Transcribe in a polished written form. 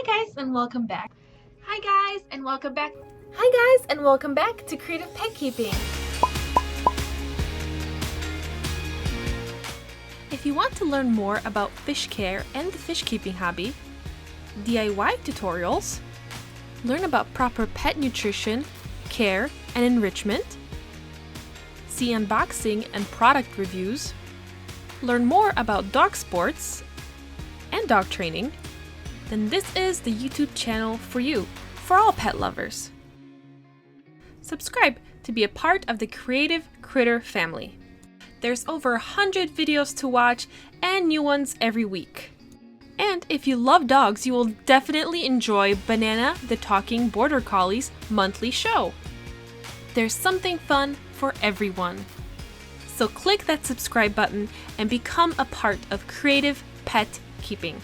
Hi guys and welcome back. Hi guys and welcome back. Hi guys and welcome back to Creative Pet Keeping. If you want to learn more about fish care and the fish keeping hobby, DIY tutorials, learn about proper pet nutrition, care, and enrichment, see unboxing and product reviews, learn more about dog sports and dog training, then this is the YouTube channel for you, for all pet lovers. Subscribe to be a part of the Creative Critter family. There's over 100 videos to watch and new ones every week. And if you love dogs, you will definitely enjoy Banana the Talking Border Collie's monthly show. There's something fun for everyone. So click that subscribe button and become a part of Creative Pet Keeping.